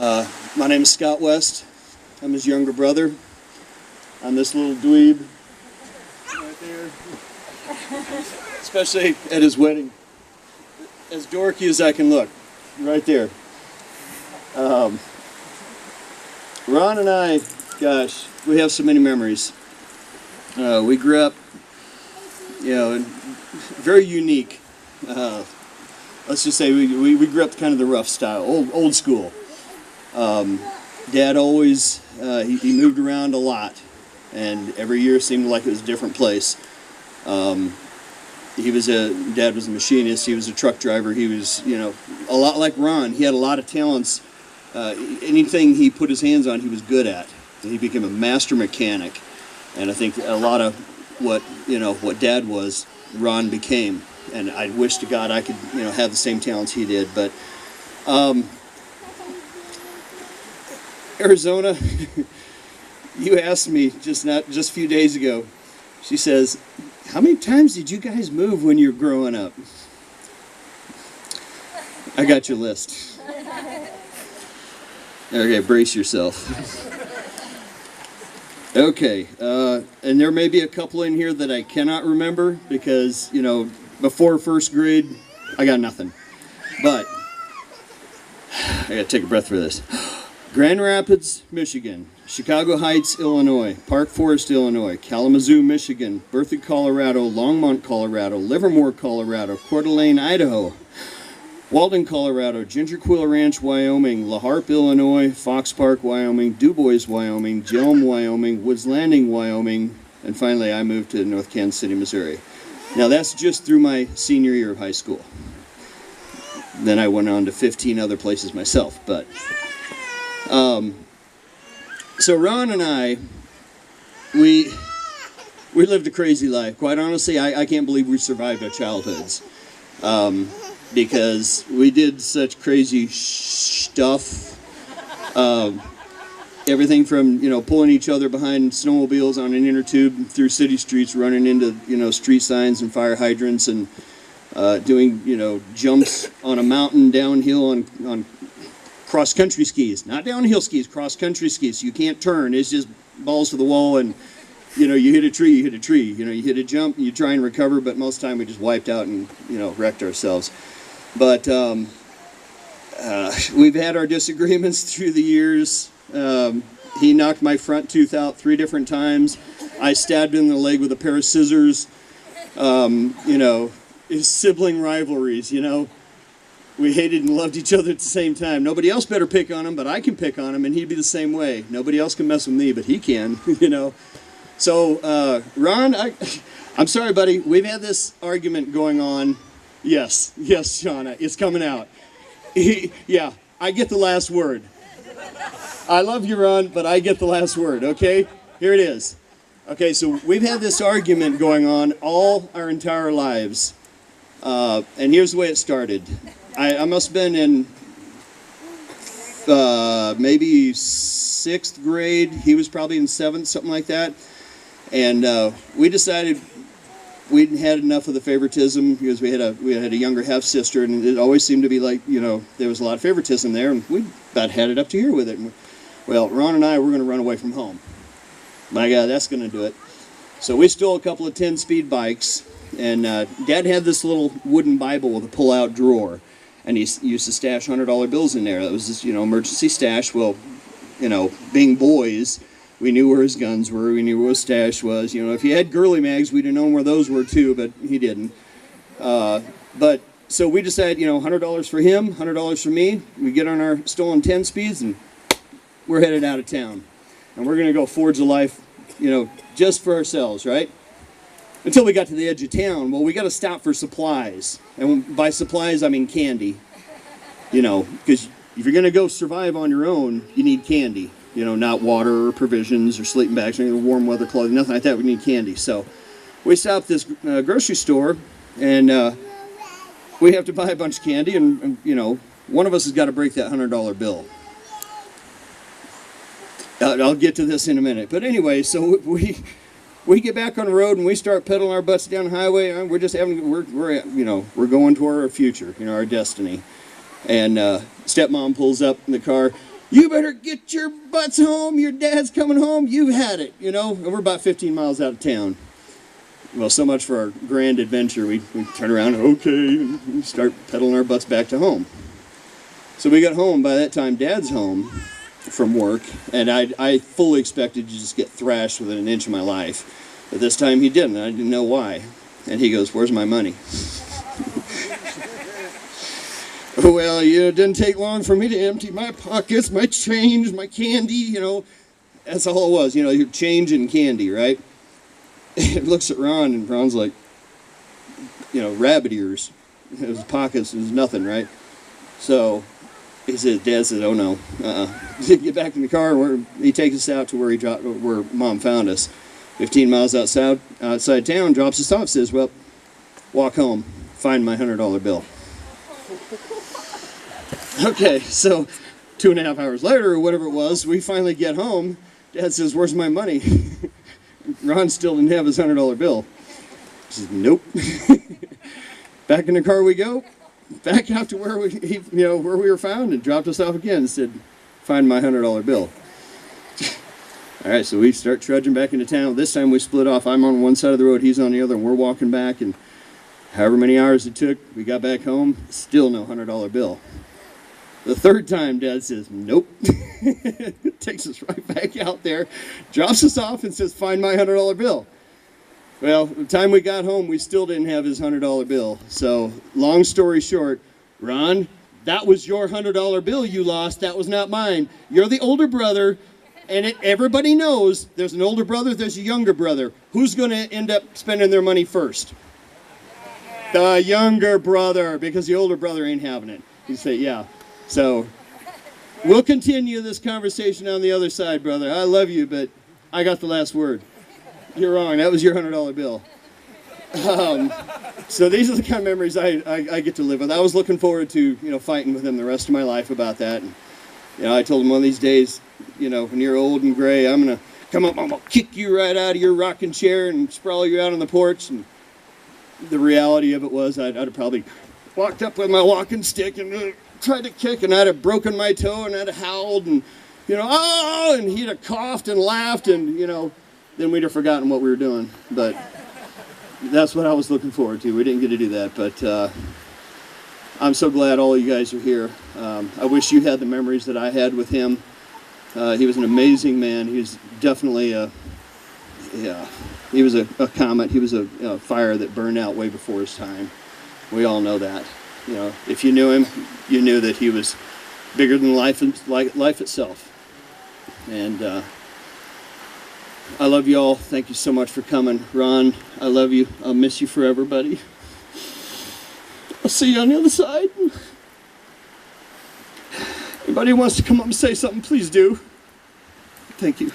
My name is Scott West. I'm his younger brother. I'm this little dweeb right there, especially at his wedding. As dorky as I can look, right there. Ron and I, gosh, we have so many memories. We grew up, very unique. Let's just say we grew up kind of the rough style, old school. Dad always, he moved around a lot, and every year seemed like it was a different place. Dad was a machinist, he was a truck driver, he was, a lot like Ron. He had a lot of talents. Anything he put his hands on, he was good at. He became a master mechanic, and I think a lot of what Dad was, Ron became. And I wish to God I could, have the same talents he did. But Arizona, you asked me just a few days ago. She says, "How many times did you guys move when you were growing up?" I got your list. Okay, brace yourself. Okay, and there may be a couple in here that I cannot remember because, before first grade, I got nothing. But I gotta take a breath for this. Grand Rapids, Michigan. Chicago Heights, Illinois. Park Forest, Illinois. Kalamazoo, Michigan. Berthoud, Colorado. Longmont, Colorado. Livermore, Colorado. Coeur d'Alene, Idaho. Walden, Colorado. Ginger Quill Ranch, Wyoming. La Harpe, Illinois. Fox Park, Wyoming. DuBois, Wyoming. Jelm, Wyoming. Woods Landing, Wyoming. And finally, I moved to North Kansas City, Missouri. Now, that's just through my senior year of high school. Then I went on to 15 other places myself. But so Ron and I, we lived a crazy life. Quite honestly, I can't believe we survived our childhoods. Because we did such crazy stuff. Everything from, pulling each other behind snowmobiles on an inner tube through city streets, running into, street signs and fire hydrants, and doing, jumps on a mountain downhill on cross-country skis. Not downhill skis, cross-country skis. You can't turn. It's just balls to the wall, and, you hit a tree, you hit a tree. You hit a jump, and you try and recover, but most of the time we just wiped out and, wrecked ourselves. But we've had our disagreements through the years. He knocked my front tooth out 3 different times. I stabbed him in the leg with a pair of scissors. His sibling rivalries, we hated and loved each other at the same time. Nobody else better pick on him, but I can pick on him, and he'd be the same way. Nobody else can mess with me, but he can, So, Ron, I'm sorry, buddy. We've had this argument going on. Yes, Shauna, it's coming out. Yeah, I get the last word. I love you, Ron, but I get the last word, okay? Here it is. Okay, so we've had this argument going on all our entire lives. And here's the way it started. I must have been in maybe 6th grade. He was probably in 7th, something like that. And we decided we'd had enough of the favoritism because we had a younger half-sister, and it always seemed to be like, there was a lot of favoritism there, and we about had it up to here with it. And, well, Ron and I were going to run away from home. My God, that's going to do it. So we stole a couple of 10-speed bikes, and Dad had this little wooden Bible with a pull-out drawer, and he used to stash $100 bills in there. That was this, emergency stash. Well, being boys, we knew where his guns were. We knew where his stash was. If he had girly mags, we'd have known where those were too, but he didn't. But so we decided, $100 for him, $100 for me. We get on our stolen 10 speeds, and we're headed out of town. And we're going to go forge a life, just for ourselves, right? Until we got to the edge of town. Well, we got to stop for supplies. And by supplies, I mean candy. Because if you're going to go survive on your own, you need candy. Not water or provisions or sleeping bags or any warm weather clothing, nothing like that. We need candy. So we stopped this grocery store, and we have to buy a bunch of candy, and one of us has got to break that $100 bill. I'll get to this in a minute. But anyway, so we get back on the road and we start pedaling our butts down the highway. And we're just we're going toward our future, our destiny. And stepmom pulls up in the car. You better get your butts home. Your dad's coming home. You've had it, you know. And we're about 15 miles out of town. Well, so much for our grand adventure. We turn around, okay, and we start pedaling our butts back to home. So we got home. By that time, Dad's home from work, and I fully expected to just get thrashed within an inch of my life. But this time he didn't. I didn't know why. And he goes, "Where's my money?" Well, it didn't take long for me to empty my pockets, my change, my candy, That's all it was, your change and candy, right? It looks at Ron, and Ron's like, rabbit ears. His pockets is nothing, right? So Dad says, "Oh no, get back in the car." He takes us out to where Mom found us, 15 miles outside town. Drops us off, says, "Well, walk home, find my $100 bill." Okay, so 2.5 hours later, or whatever it was, we finally get home. Dad says, "Where's my money?" Ron still didn't have his $100 bill. He says, "Nope." Back in the car we go. Back out to where we were found, and dropped us off again and said, "Find my $100 bill." All right, so we start trudging back into town. This time we split off. I'm on one side of the road, he's on the other, and we're walking back, and however many hours it took, we got back home, still no $100 bill. The third time, Dad says, "Nope." Takes us right back out there, drops us off, and says, "Find my $100 bill." Well, the time we got home, we still didn't have his $100 bill. So, long story short, Ron, that was your $100 bill you lost. That was not mine. You're the older brother, and everybody knows there's an older brother, there's a younger brother. Who's going to end up spending their money first? The younger brother, because the older brother ain't having it. You say, "Yeah." So, we'll continue this conversation on the other side, brother. I love you, but I got the last word. You're wrong. That was your $100 bill. So these are the kind of memories I get to live with. I was looking forward to, fighting with him the rest of my life about that. And, I told him one of these days, when you're old and gray, I'm going to come up, I'm going to kick you right out of your rocking chair and sprawl you out on the porch. And the reality of it was I'd have probably walked up with my walking stick and tried to kick, and I'd have broken my toe, and I'd have howled, and, "Oh," and he'd have coughed and laughed, and, then we'd have forgotten what we were doing. But that's what I was looking forward to. We didn't get to do that, but I'm so glad all you guys are here. I wish you had the memories that I had with him. He was an amazing man. He was definitely he was a comet. He was a fire that burned out way before his time. We all know that. If you knew him, you knew that he was bigger than life itself. And I love you all. Thank you so much for coming. Ron, I love you. I'll miss you forever, buddy. I'll see you on the other side. Anybody who wants to come up and say something, please do. Thank you.